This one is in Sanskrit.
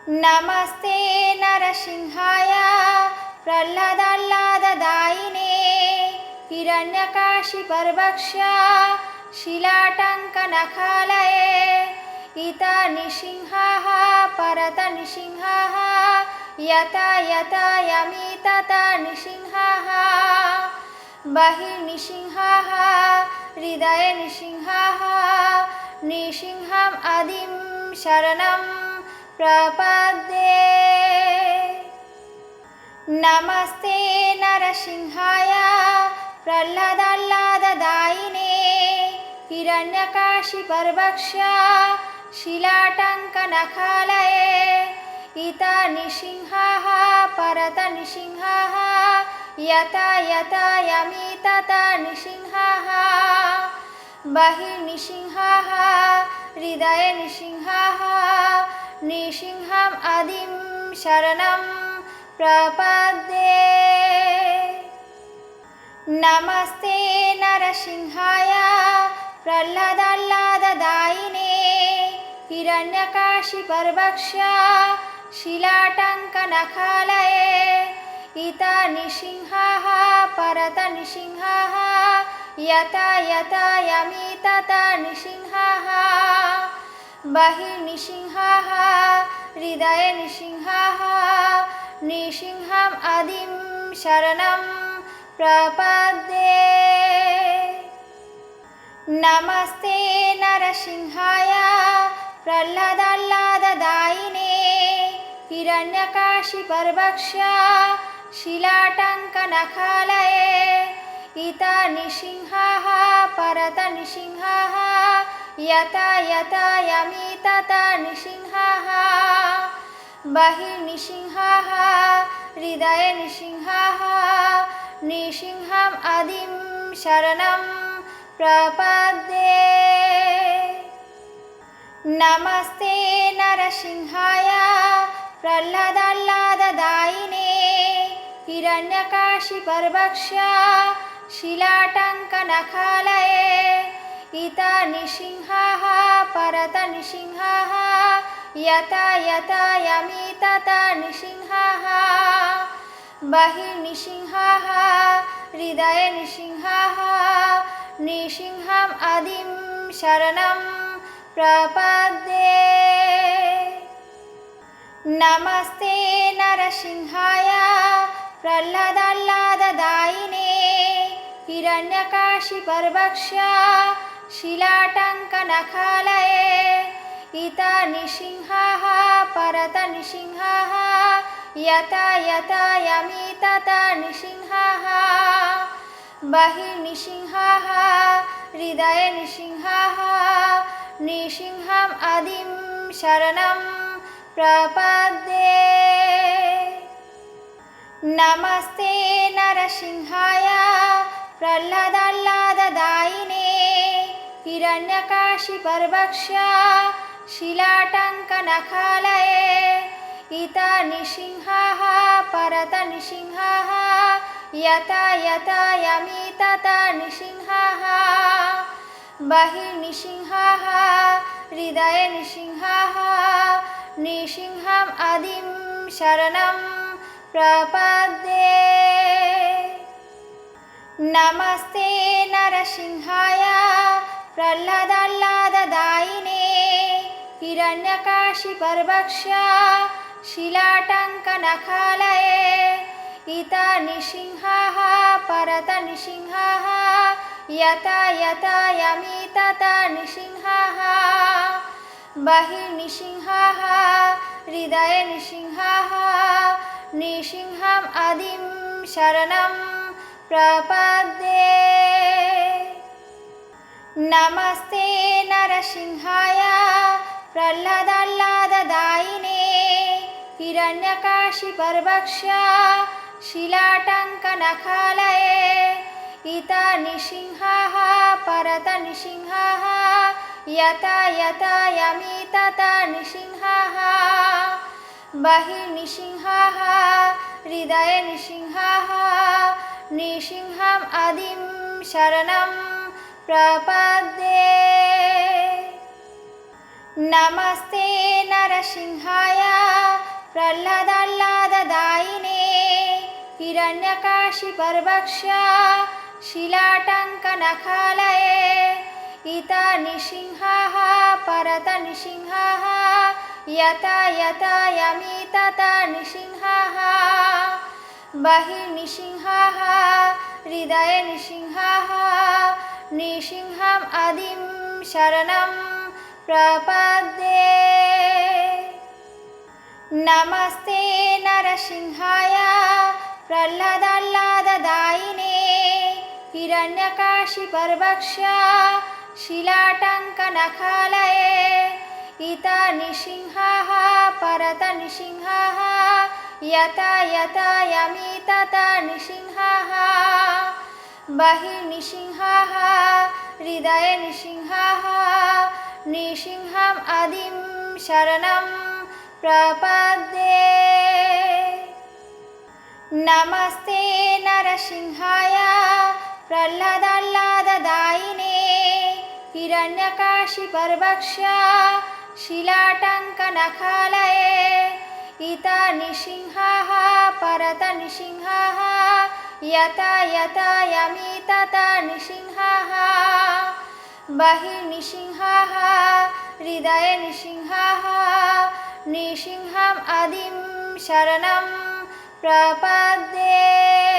नमस्ते नरसिंहाय प्रह्लादाह्लाददायिने हिरण्यकाशिपर्वक्ष शिलाटङ्कनखालये इत निसिंहः परत निसिंहः यत यत यमि तत निसिंहः बहिर्निसिंहः हृदये निसिंहः निसिंहम् आदिं शरणं प्रपद्ये। नमस्ते नरसिंहाय प्रह्लादाह्लाददायिने हिरण्यकाशिपर्वक्ष शिलाटङ्कनखालये इत निसिंहः परत निसिंहः यत यत यमि तत निसिंहः बहिर्निसिंहः हृदये निसिंहः निसिंहम् आदिं शरणं प्रपद्ये। नमस्ते नरसिंहाय प्रह्लादाह्लाददायिने हिरण्यकाशिपर्वक्ष शिलाटङ्कनखालये इत निसिंहः परत निसिंहः यत यत यमि तत निसिंहः बहिर्निसिंहः हृदये निसिंहः निसिंहम् आदिं शरणं प्रपद्ये। नमस्ते नरसिंहाय प्रह्लादाह्लाददायिने हिरण्यकाशिपर्वक्ष शिलाटङ्कनखालये इत निसिंहः परत निसिंहः यत यत यमि तत निसिंहः बहिर्निसिंहः हृदये निसिंहः निसिंहम् आदिं शरणं प्रपद्ये। नमस्ते नरसिंहाय प्रह्लादाह्लाददायिने हिरण्यकाशिपर्वक्ष शिलाटङ्कनखालये इत निसिंहः परत निसिंहः यत यत यमि तत निसिंहः बहिर्निसिंहः हृदये निसिंहः निसिंहम् आदिं शरणं प्रपद्ये। नमस्ते नरसिंहाय प्रह्लादाह्लाददायिने हिरण्यकाशिपर्वक्ष शिलाटङ्कनखालये इत निसिंहः परत निसिंहः यत यत यमि तत निसिंहः बहिर्निसिंहः हृदये निसिंहः निसिंहम् आदिं शरणं प्रपद्ये। नमस्ते नरसिंहाय प्रह्लादाह्लाददायिने हिरण्यकाशिपर्वक्ष शिलाटङ्कनखालये इत निसिंहः परत निसिंहः यत यत यमि तत निसिंहः बहिर्निसिंहः हृदये निसिंहः निसिंहम् आदिं शरणं प्रपद्ये। नमस्ते नरसिंहाय प्रह्लादाह्लाददायिने हिरण्यकाशिपर्वक्ष शिलाटङ्कनखालये इत निसिंहः परत निसिंहः यत यत यमि तत निसिंहः बहिर्निसिंहः हृदये निसिंहः निसिंहम् आदिं शरणं प्रपद्ये। नमस्ते नरसिंहाय प्रह्लादाह्लाददायिने हिरण्यकाशिपर्वक्ष शिलाटङ्कनखालये इत निसिंहः परत निसिंहः यत यत यमि तत निसिंहः बहिर्निसिंहः हृदये निसिंहः निसिंहम् आदिं शरणं प्रपद्ये। नमस्ते नरसिंहाय प्रह्लादाह्लाददायिने हिरण्यकाशिपर्वक्ष्या शिलाटङ्कनखालये इता नृसिंहाः परत नृसिंहाः यता यता यमि तता नृसिंहाः बहिर्नृसिंहाः हृदये नृसिंहाः नृसिंहम् आदिं शरणं प्रपद्ये नमस्ते नरसिंहाय प्रह्लादाह्लाददायिने हिरण्यकाशिपर्वक्ष्या शिलाटङ्कनखालये इता नृसिंहाः परत नृसिंहाः यता यता यमि तता नृसिंहाः बहिर्नृसिंहाः हृदये नृसिंहाः नृसिंहम् आदिं शरणं प्रपद्ये नमस्ते नरसिंहाय प्रह्लादाह्लाददायिने हिरण्यकाशिपर्वक्ष्या शिलाटङ्कनखालये इता नृसिंहाः परत नृसिंहाः यता यता यमि तता नृसिंहाः बहिर्नृसिंहाः हृदये नृसिंहाः नृसिंहम् आदिं शरणं प्रपद्ये।